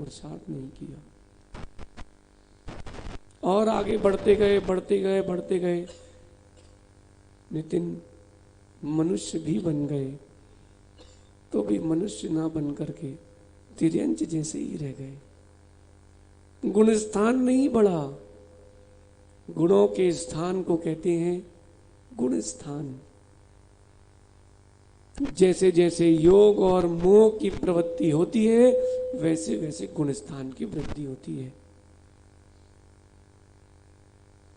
पुरुषार्थ नहीं किया। और आगे बढ़ते गए बढ़ते गए बढ़ते गए, नितिन मनुष्य भी बन गए, तो भी मनुष्य ना बन करके तिर्यंच जैसे ही रह गए। गुण स्थान नहीं बढ़ा। गुणों के स्थान को कहते हैं गुण स्थान। जैसे जैसे योग और मोह की प्रवृत्ति होती है, वैसे वैसे गुण स्थान की वृद्धि होती है।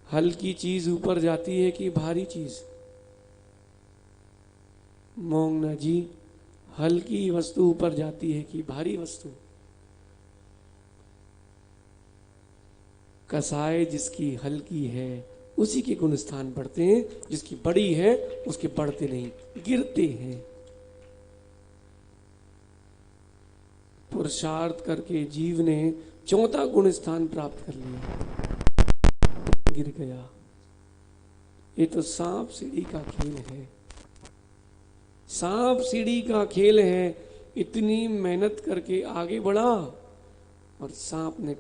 हल्की चीज ऊपर जाती है कि भारी चीज? मोंगना जी, हल्की वस्तु ऊपर जाती है कि भारी वस्तु? कसाय जिसकी हल्की है उसी के गुण स्थान बढ़ते हैं, जिसकी बड़ी है उसके बढ़ते नहीं, गिरते हैं। पुरुषार्थ करके जीव ने चौथा गुण स्थान प्राप्त कर लिया, गिर गया। ये तो सांप सीढ़ी का खेल है। सांप सीढ़ी का खेल है। इतनी मेहनत करके आगे बढ़ा और सांप ने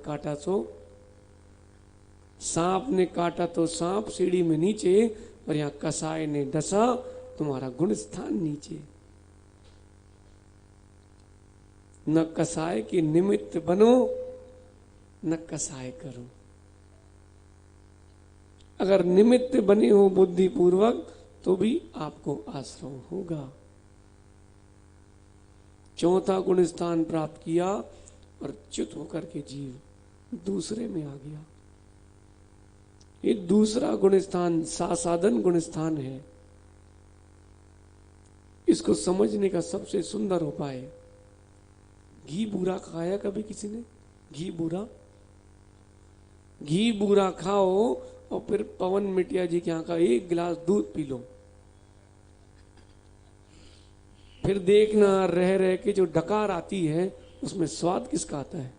काटा तो सांप सीढ़ी में नीचे, और यहां कसाय ने डसा, तुम्हारा गुण स्थान नीचे। न कसाय के निमित्त बनो, न कसाय करो। अगर निमित्त बने हो बुद्धि पूर्वक तो भी आपको आश्रय होगा। चौथा गुण स्थान प्राप्त किया और च्युत होकर के जीव दूसरे में आ गया। ये दूसरा गुण स्थान सासाधन गुण स्थान है। इसको समझने का सबसे सुंदर उपाय, घी बूरा खाया कभी किसी ने? घी बूरा खाओ और फिर पवन मिटिया जी के यहाँ का एक गिलास दूध पी लो। फिर देखना रह रह के जो डकार आती है उसमें स्वाद किसका आता है?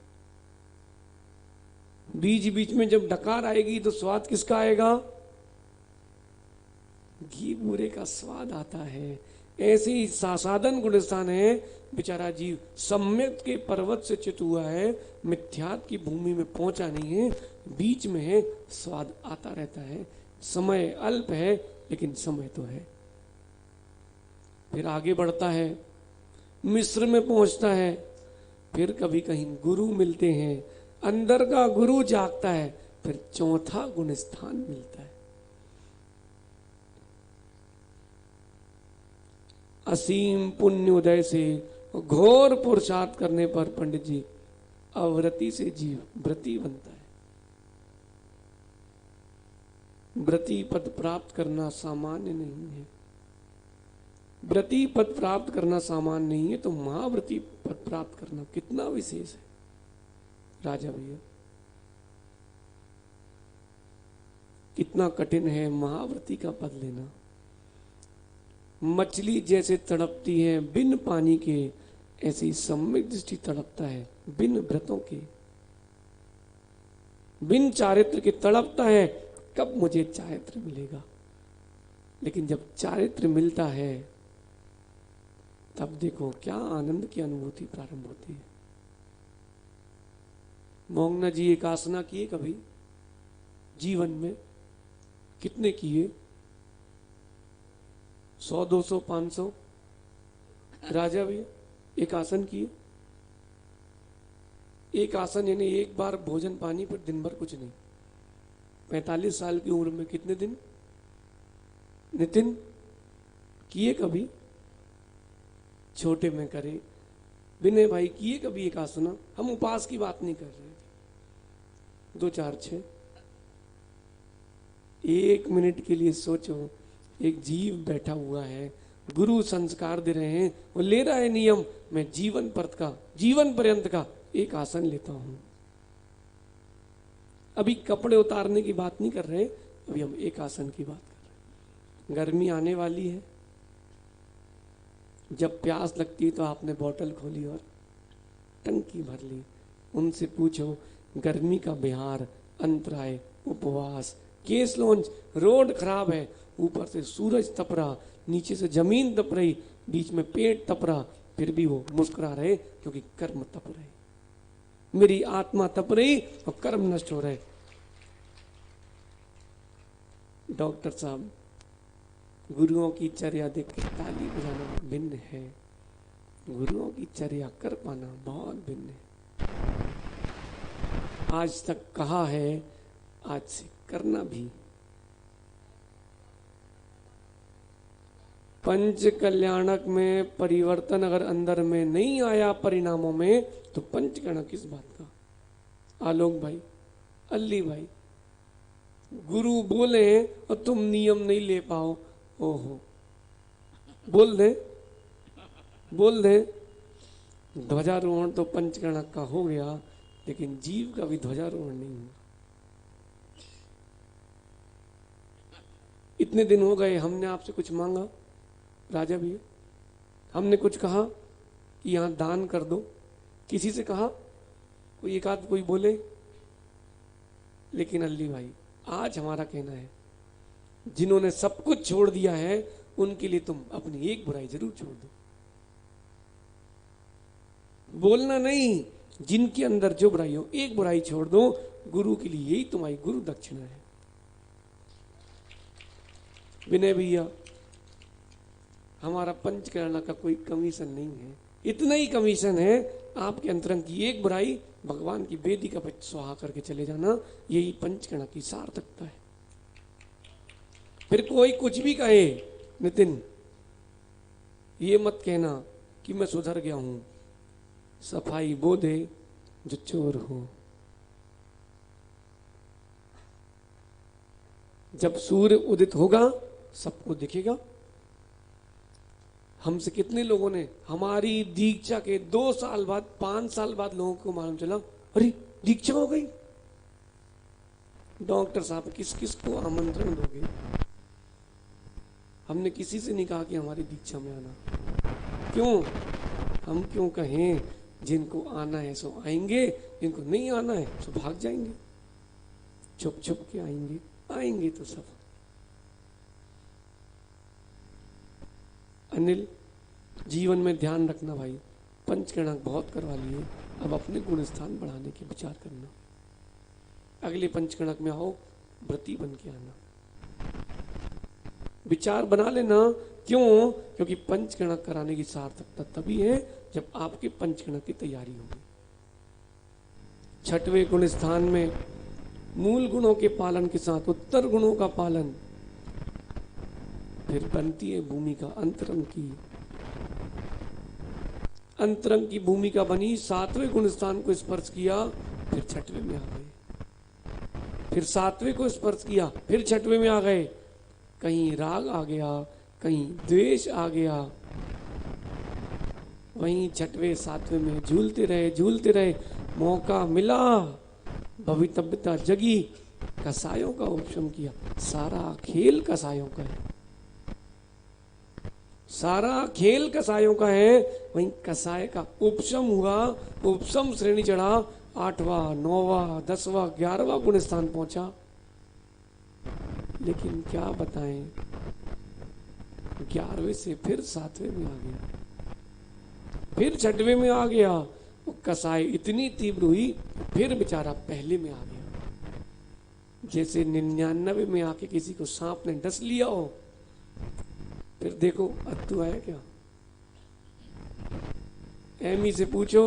बीच बीच में जब डकार आएगी तो स्वाद किसका आएगा? घी बूरे का स्वाद आता है। ऐसे ही सासाधन गुण स्थान है। बेचारा जीव सम्यक के पर्वत से च्युत हुआ है, मिथ्यात की भूमि में पहुंचा नहीं है, बीच में है, स्वाद आता रहता है। समय अल्प है लेकिन समय तो है। फिर आगे बढ़ता है, मिस्र में पहुंचता है। फिर कभी कहीं गुरु मिलते हैं, अंदर का गुरु जागता है, फिर चौथा गुण स्थान मिलता है। असीम पुण्य उदय से घोर पुरुषार्थ करने पर पंडित जी अव्रति से जीव व्रती बनता है। व्रती पद प्राप्त करना सामान्य नहीं है। व्रती पद प्राप्त करना सामान्य नहीं है तो महाव्रती पद प्राप्त करना कितना विशेष है राजा भैया। कितना कठिन है महाव्रती का पद लेना। मछली जैसे तड़पती है बिन पानी के, ऐसी सम्यक दृष्टि तड़पता है बिन व्रतों के। बिन चारित्र के तड़पता है, कब मुझे चारित्र मिलेगा। लेकिन जब चारित्र मिलता है तब देखो क्या आनंद की अनुभूति प्रारंभ होती है। मोंगना जी एक आसना किए कभी जीवन में? कितने किए? 100, 200, 500? राजा भैया एक आसन किए? एक आसन यानी एक बार भोजन पानी पर दिन भर कुछ नहीं। 45 साल की उम्र में कितने दिन? नितिन किए कभी? छोटे में करे। विनय भाई किए कभी एक आसना? हम उपास की बात नहीं कर रहे थे। 2, 4, 6। 1 मिनट के लिए सोचो, एक जीव बैठा हुआ है, गुरु संस्कार दे रहे हैं, वो ले रहा है नियम, मैं जीवन पर्यंत का एक आसन लेता हूं। अभी कपड़े उतारने की बात नहीं कर रहे, अभी हम एक आसन की बात कर रहे हैं। गर्मी आने वाली है, जब प्यास लगती है तो आपने बोतल खोली और टंकी भर ली। उनसे पूछो गर्मी का बिहार, अंतराय, उपवास, केस लॉन्च, रोड खराब है, ऊपर से सूरज तप रहा, नीचे से जमीन तप रही, बीच में पेट तप रहा, फिर भी वो मुस्कुरा रहे क्योंकि कर्म तप रहे। मेरी आत्मा तप रही और कर्म नष्ट हो रहे। डॉक्टर साहब, गुरुओं की चर्या देख के ताली बजाना भिन्न है, गुरुओं की चर्या कर पाना बहुत भिन्न है। आज तक कहा है, आज से करना भी। पंच कल्याणक में परिवर्तन अगर अंदर में नहीं आया परिणामों में, तो पंचकर्णक किस बात का? आलोक भाई, अल्ली भाई, गुरु बोले और तुम नियम नहीं ले पाओ, ओहो, बोल दे ध्वजारोहण तो पंचकर्णक का हो गया, लेकिन जीव का भी ध्वजारोहण नहीं हुआ। इतने दिन हो गए, हमने आपसे कुछ मांगा राजा भैया? हमने कुछ कहा कि यहां दान कर दो? किसी से कहा? कोई एक आध कोई बोले? लेकिन अल्ली भाई, आज हमारा कहना है, जिन्होंने सब कुछ छोड़ दिया है उनके लिए तुम अपनी एक बुराई जरूर छोड़ दो। बोलना नहीं, जिनके अंदर जो बुराई हो एक बुराई छोड़ दो। गुरु के लिए यही तुम्हारी गुरु दक्षिणा है। विनय भैया, हमारा पंचकर्णक का कोई कमीशन नहीं है, इतना ही कमीशन है आपके अंतरंग की एक बुराई भगवान की वेदी का स्वाहा करके चले जाना, यही पंचकर्णक की सार्थकता है। फिर कोई कुछ भी कहे, नितिन ये मत कहना कि मैं सुधर गया हूं, सफाई वो दे जो चोर हो। जब सूर्य उदित होगा सबको दिखेगा। हमसे कितने लोगों ने हमारी दीक्षा के 2 साल बाद 5 साल बाद लोगों को मालूम चला, अरे दीक्षा हो गई। डॉक्टर साहब किस किस को आमंत्रण दोगे? हमने किसी से नहीं कहा कि हमारी दीक्षा में आना। क्यों? हम क्यों कहें? जिनको आना है सो आएंगे, जिनको नहीं आना है सो भाग जाएंगे, छुप छुप के आएंगे। आएंगे तो सब। अनिल, जीवन में ध्यान रखना भाई, पंचकर्णक बहुत करवा लिए, अब अपने गुण स्थान बढ़ाने के विचार करना। अगले पंचकर्णक में आओ, व्रती बन के आना, विचार बना लेना। क्यों? क्योंकि पंचकर्णक कराने की सार्थकता तभी है जब आपके पंचकर्णक की तैयारी होगी। 6वें गुण स्थान में मूल गुणों के पालन के साथ उत्तर गुणों का पालन, फिर बनती है भूमिका अंतरंग की। अंतरंग की भूमिका बनी, 7वें गुण स्थान को स्पर्श किया, फिर 6वें में आ गए, फिर 7वें को स्पर्श किया, फिर 6वें में आ गए। कहीं राग आ गया, कहीं द्वेष आ गया, वहीं 6वें 7वें में झूलते रहे। मौका मिला, भवितव्यता जगी, कसायों का उपशम किया। सारा खेल कसायों का है, सारा खेल कसायों का है। वहीं कसाय का उपशम हुआ, उपशम श्रेणी चढ़ा, 8वां 9वां 10वां 11वां गुण स्थान पहुंचा। लेकिन क्या बताएं, 11वें से फिर 7वें में आ गया, फिर 6वें में आ गया। वो कसाई इतनी तीव्र हुई, फिर बेचारा पहले में आ गया। जैसे 99 में आके किसी को सांप ने डस लिया हो, फिर देखो अत्तू आया क्या। एमी से पूछो,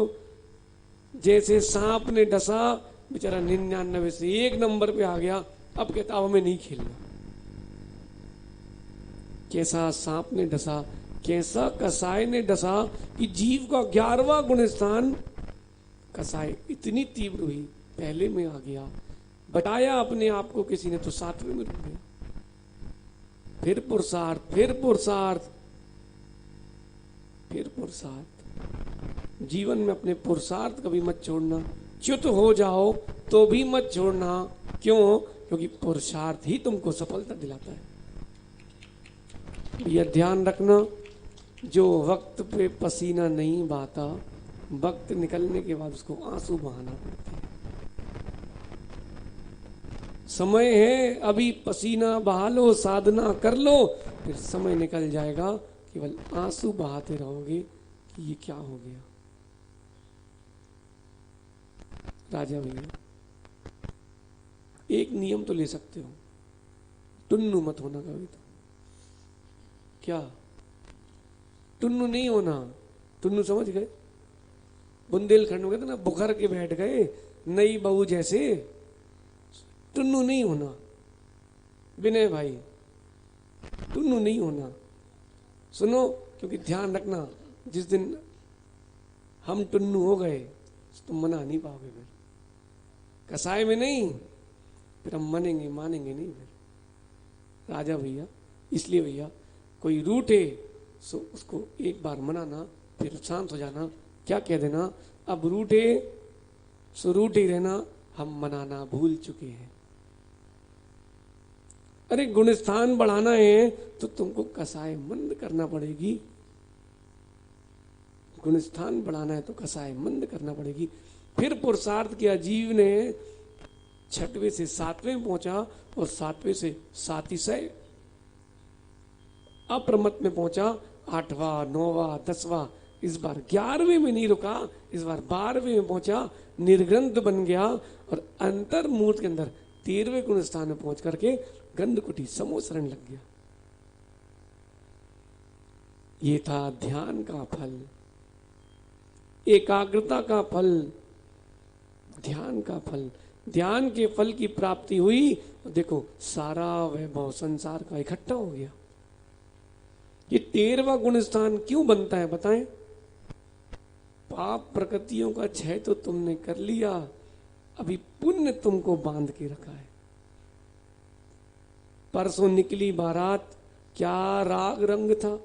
जैसे सांप ने डसा, बेचारा 99 से 1 नंबर पे आ गया। अब कहता अब हमें नहीं खेलना। कैसा सांप ने डसा, कैसा कसाय ने डसा कि जीव का 11वां गुण स्थान कसाय इतनी तीव्र हुई, पहले में आ गया। बताया अपने आप को किसी ने तो 7वें में रुक गया। फिर पुरुषार्थ, फिर पुरुषार्थ, फिर पुरुषार्थ। जीवन में अपने पुरुषार्थ कभी मत छोड़ना। च्युत हो जाओ तो भी मत छोड़ना। क्यों? क्योंकि पुरुषार्थ ही तुमको सफलता दिलाता है। यह ध्यान रखना, जो वक्त पे पसीना नहीं बहाता, वक्त निकलने के बाद उसको आंसू बहाना पड़ता है। समय है, अभी पसीना बहा लो, साधना कर लो, फिर समय निकल जाएगा, केवल आंसू बहाते रहोगे कि ये क्या हो गया। राजा भैया एक नियम तो ले सकते हो, टुन्नू मत होना कभी। तो क्या टुन्नू नहीं होना? टुन्नू समझ गए? बुंदेलखंड में कहते ना, बुखर के बैठ गए नई बहू जैसे। टुन्नू नहीं होना विनय भाई, टुन्नू नहीं होना। सुनो, क्योंकि ध्यान रखना, जिस दिन हम टुन्नू हो गए तुम मना नहीं पाओगे। फिर कसाई में नहीं, फिर हम मानेंगे नहीं फिर राजा भैया। इसलिए भैया कोई रूठे सो उसको एक बार मनाना, फिर शांत हो जाना, क्या कह देना, अब रूठे सो रूठे ही रहना, हम मनाना भूल चुके हैं। अरे गुणस्थान बढ़ाना है तो तुमको कसाई मंद करना पड़ेगी। गुणस्थान बढ़ाना है तो कसाई मंद करना पड़ेगी। फिर पुरुषार्थ किया जीव ने, 6वें से 7वें पहुंचा और 7वें से सातिशय अप्रमत में पहुंचा, 8वां 9वां 10वां, इस बार 11वें में नहीं रुका, इस बार 12वें में पहुंचा, निर्ग्रंथ बन गया और अंतर मूर्त के अंदर 13वें गुण स्थान में पहुंच करके गंधकुटी समोसरण लग गया। ये था ध्यान का फल, एकाग्रता का फल, ध्यान का फल। ध्यान के फल की प्राप्ति हुई, देखो सारा वैभव संसार का इकट्ठा हो गया। ये 13वां गुण स्थान क्यों बनता है बताएं? पाप प्रकृतियों का क्षय तो तुमने कर लिया, अभी पुण्य तुमको बांध के रखा है। परसों निकली बारात, क्या राग रंग था,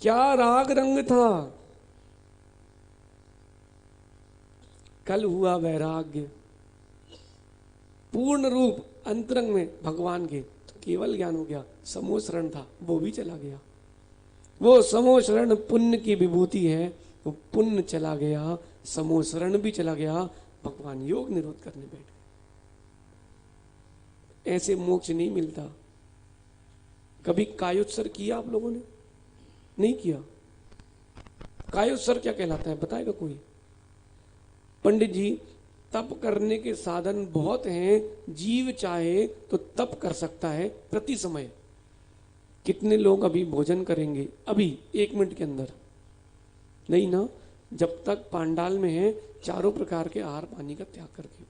क्या राग रंग था। कल हुआ वैराग्य, पूर्ण रूप अंतरंग में भगवान के, तो केवल ज्ञान हो गया। समोसरण था वो भी चला गया, वो समोसरण पुण्य की विभूति है, वो पुण्य चला गया, समोसरण भी चला गया, भगवान योग निरोध करने बैठ गए। ऐसे मोक्ष नहीं मिलता। कभी कायोत्सर किया आप लोगों ने? नहीं किया। कायोत्सर क्या कहलाता है बताएगा कोई? पंडित जी, तप करने के साधन बहुत हैं, जीव चाहे तो तप कर सकता है प्रति समय। कितने लोग अभी भोजन करेंगे अभी 1 मिनट के अंदर? नहीं ना, जब तक पांडाल में है 4 प्रकार के आहार पानी का त्याग करके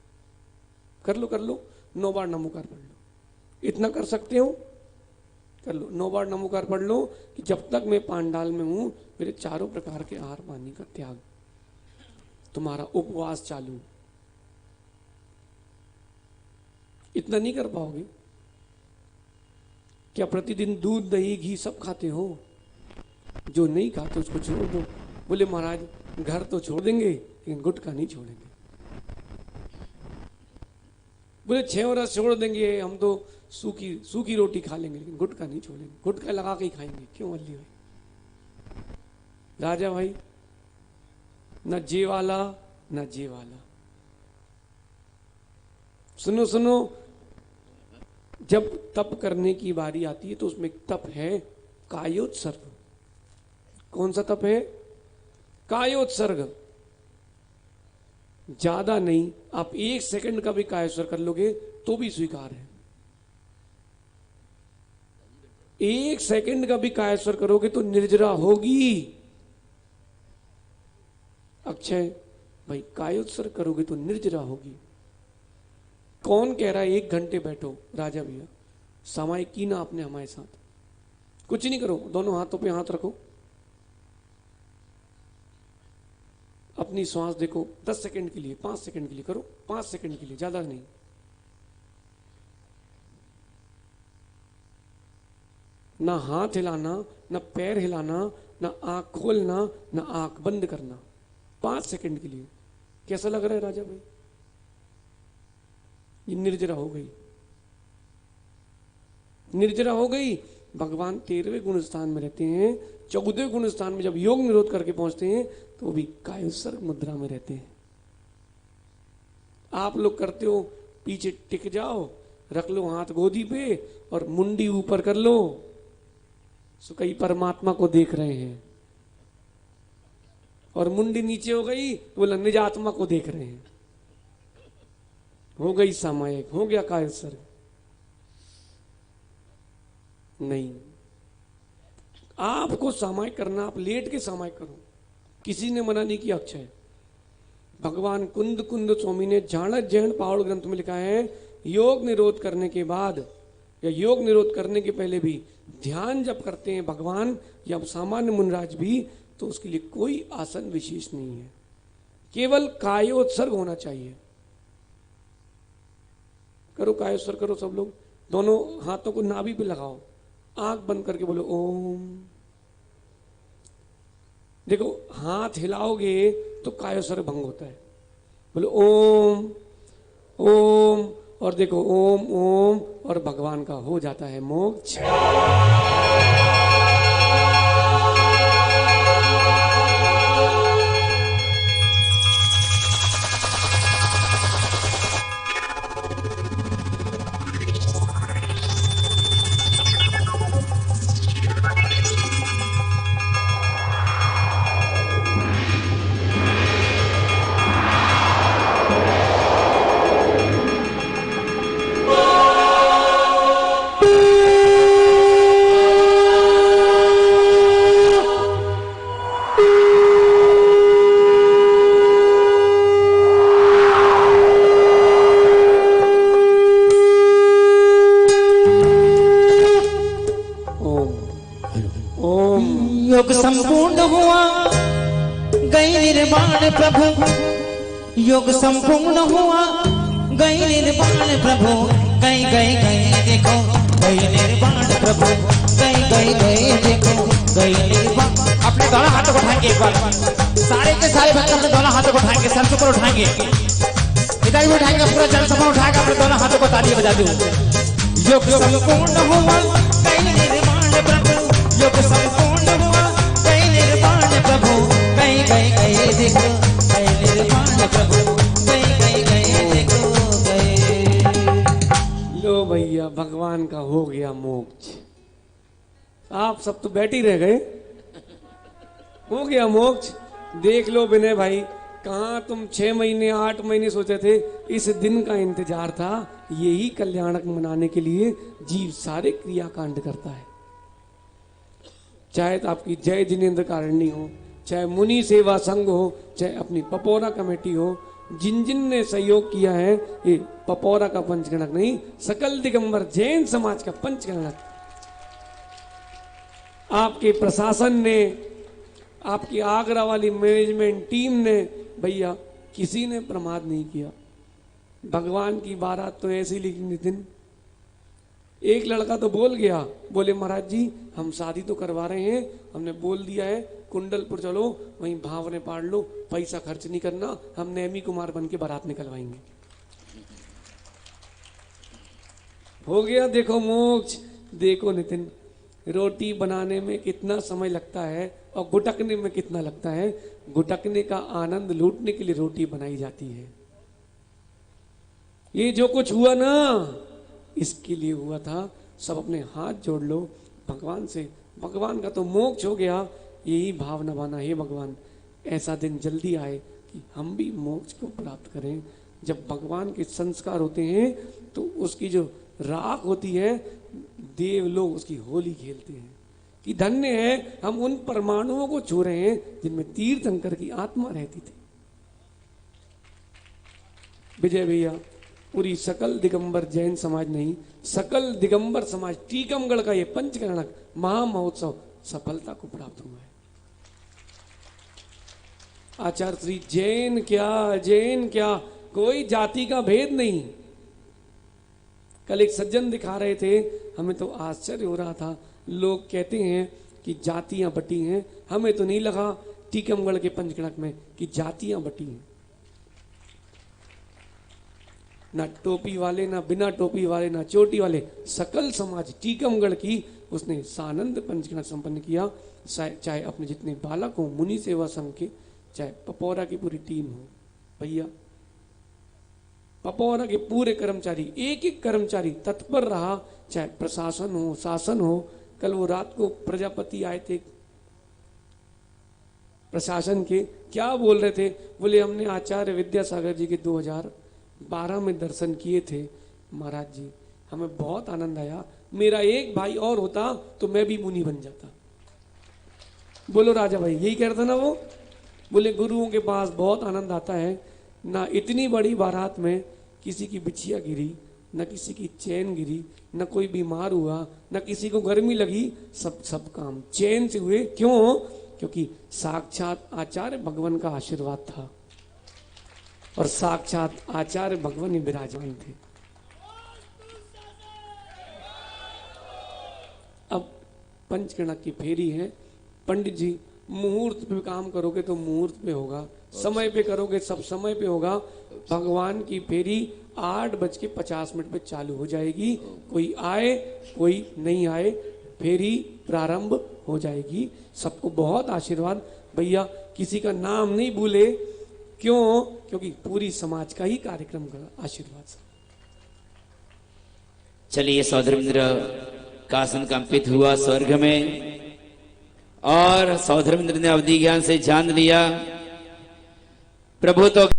कर लो 9 बार नमोकार पढ़ लो। इतना कर सकते हो? कर लो 9 बार नमोकार पढ़ लो कि जब तक मैं पांडाल में हूं मेरे 4 प्रकार के आहार पानी का त्याग, तुम्हारा उपवास चालू। इतना नहीं कर पाओगे? क्या प्रतिदिन दूध दही घी सब खाते हो? जो नहीं खाते उसको छोड़ दो। बोले महाराज घर तो छोड़ देंगे लेकिन गुटखा नहीं छोड़ेंगे। बोले 6 रस छोड़ देंगे, हम तो सूखी रोटी खा लेंगे लेकिन गुटखा नहीं छोड़ेंगे, गुटखा लगा के ही खाएंगे। क्यों अल्ली भाई? राजा भाई, न जे वाला न जे वाला। सुनो सुनो, जब तप करने की बारी आती है तो उसमें तप है कायोत्सर्ग। कौन सा तप है? कायोत्सर्ग। ज्यादा नहीं, आप 1 सेकंड का भी कायोत्सर्ग कर लोगे तो भी स्वीकार है। 1 सेकंड का भी कायोत्सर्ग करोगे तो निर्जरा होगी। अक्षय भाई, कायोत्सर्ग करोगे तो निर्जरा होगी। कौन कह रहा है 1 घंटे बैठो? राजा भैया, सामायिक की ना आपने हमारे साथ। कुछ नहीं करो, दोनों हाथों पे हाथ रखो, अपनी श्वास देखो 10 सेकंड के लिए, 5 सेकंड के लिए करो, 5 सेकंड के लिए, ज्यादा नहीं। ना हाथ हिलाना, ना पैर हिलाना, ना आंख खोलना, ना आंख बंद करना, 5 सेकंड के लिए। कैसा लग रहा है राजा भाई? ये निर्जरा हो गई, निर्जरा हो गई। भगवान 13वें गुण स्थान में रहते हैं, 14वें गुण स्थान में जब योग निरोध करके पहुंचते हैं तो वो भी कायोत्सर्ग मुद्रा में रहते हैं। आप लोग करते हो पीछे टिक जाओ, रख लो हाथ गोदी पे और मुंडी ऊपर कर लो, सो कई परमात्मा को देख रहे हैं। और मुंडी नीचे हो गई तो बोला निज आत्मा को देख रहे हैं। हो गई सामायिक, हो गया काय उत्सर्ग? नहीं, आपको सामायिक करना, आप लेट के सामायिक करो, किसी ने मना नहीं किया। अक्षय भगवान कुंद कुंद स्वामी ने जाणत जैन पावड़ ग्रंथ में लिखा है, योग निरोध करने के बाद या योग निरोध करने के पहले भी ध्यान जब करते हैं भगवान या सामान्य मुनराज भी, तो उसके लिए कोई आसन विशेष नहीं है, केवल कायोत्सर्ग होना चाहिए। करो कायोत्सर्ग, करो सब लोग, दोनों हाथों को नाभि पे लगाओ, आंख बंद करके बोलो ओम। देखो हाथ हिलाओगे तो कायोत्सर्ग भंग होता है, बोलो ओम ओम, और देखो ओम ओम, और भगवान का हो जाता है मोक्ष। योग संपूर्ण हुआ गई निर्वाण प्रभु, योग संपूर्ण हुआ गई निर्वाण प्रभु, गई गई गई देखो गई निर्वाण प्रभु, गई गई गई देखो गई निर्वाण। अपने दोनों हाथों को उठाएंगे एक बार, सारे के सारे भक्त अपने दोनों हाथों को उठाएंगे, सर ऊपर उठाएंगे, इधर भी उठाएंगे, पूरा जनसभा उठाएगा, अपने दोनों हाथों को ताली बजा दो। योग संपूर्ण हुआ गई निर्वाण प्रभु, योग संपूर्ण हुआ गई निर्वाण प्रभु, गई गई गई देखो गई निर्वाण प्रभु, गई गई गई देखो गई। लो भैया, भगवान का हो गया मोक्ष। आप सब तो बैठ ही रह गए, हो गया मोक्ष। देख लो विनय भाई, कहाँ तुम 6 महीने 8 महीने सोचे थे, इस दिन का इंतजार था। यही कल्याणक मनाने के लिए जीव सारे क्रियाकांड करता है, चाहे तो आपकी जय जिनेन्द्र कारणी हो, चाहे मुनि सेवा संघ हो, चाहे अपनी पपौरा कमेटी हो, जिन जिन ने सहयोग किया है, ये पपौरा का पंचगणक नहीं, सकल दिगंबर जैन समाज का पंचगणक। आपके प्रशासन ने, आपकी आगरा वाली मैनेजमेंट टीम ने, भैया किसी ने प्रमाद नहीं किया। भगवान की बारात तो ऐसी लिखी नितिन, एक लड़का तो बोल गया, बोले महाराज जी हम शादी तो करवा रहे हैं, हमने बोल दिया है कुंडलपुर चलो, वहीं भावने पाड़ लो, पैसा खर्च नहीं करना, हम नेमी कुमार बन के बारात निकलवाएंगे। हो गया देखो मोक्ष। देखो नितिन, रोटी बनाने में कितना समय लगता है और गुटकने में कितना लगता है। गुटकने का आनंद लूटने के लिए रोटी बनाई जाती है। ये जो कुछ हुआ ना, इसके लिए हुआ था। सब अपने हाथ जोड़ लो भगवान से, भगवान का तो मोक्ष हो गया। यही भाव नभाना, हे भगवान ऐसा दिन जल्दी आए कि हम भी मोक्ष को प्राप्त करें। जब भगवान के संस्कार होते हैं तो उसकी जो राख होती है, देव लोग उसकी होली खेलते हैं कि धन्य है हम उन परमाणुओं को छू रहे हैं जिनमें तीर्थंकर की आत्मा रहती थी। विजय भैया, पूरी सकल दिगंबर जैन समाज नहीं, सकल दिगंबर समाज टीकमगढ़ का ये पंचकरणक महामहोत्सव सफलता को प्राप्त हुआ है। आचार्य श्री जैन क्या, कोई जाति का भेद नहीं। कल एक सज्जन दिखा रहे थे, हमें तो आश्चर्य हो रहा था। लोग कहते हैं कि जातियां बटी हैं, हमें तो नहीं लगा टीकमगढ़ के पंचकणक में कि जातियां बटी हैं। ना टोपी वाले, ना बिना टोपी वाले, ना चोटी वाले, सकल समाज टीकमगढ़ की उसने सानंद पंचकणक संपन्न किया। चाहे अपने जितने बालक हो, मुनि सेवा संघ के, चाहे पपौरा की पूरी टीम हो। भैया पपौरा के पूरे कर्मचारी, एक एक कर्मचारी तत्पर रहा, चाहे प्रशासन हो, शासन हो। कल वो रात को प्रजापति आए थे प्रशासन के, क्या बोल रहे थे, बोले हमने आचार्य विद्यासागर जी के 2000 12 में दर्शन किए थे महाराज जी, हमें बहुत आनंद आया। मेरा एक भाई और होता तो मैं भी मुनि बन जाता। बोलो राजा भाई, यही कहता ना वो। बोले गुरुओं के पास बहुत आनंद आता है, ना इतनी बड़ी बारात में किसी की बिछिया गिरी, न किसी की चैन गिरी, न कोई बीमार हुआ, न किसी को गर्मी लगी, सब काम चैन से हुए। क्यों? क्योंकि साक्षात आचार्य भगवान का आशीर्वाद था और साक्षात आचार्य भगवान ही विराजमान थे। अब पंचकर्णा की फेरी है। पंडित जी, मुहूर्त पे काम करोगे तो मुहूर्त पे होगा, समय पे करोगे सब समय पे होगा। भगवान की फेरी 8:50 पे चालू हो जाएगी। कोई आए कोई नहीं आए, फेरी प्रारंभ हो जाएगी। सबको बहुत आशीर्वाद। भैया किसी का नाम नहीं भूले, क्यों? क्योंकि पूरी समाज का ही कार्यक्रम का आशीर्वाद। चलिए सौधर्मेंद्र का आसन कंपित हुआ स्वर्ग में, और सौधर्मेंद्र ने अवधि ज्ञान से जान लिया प्रभु तो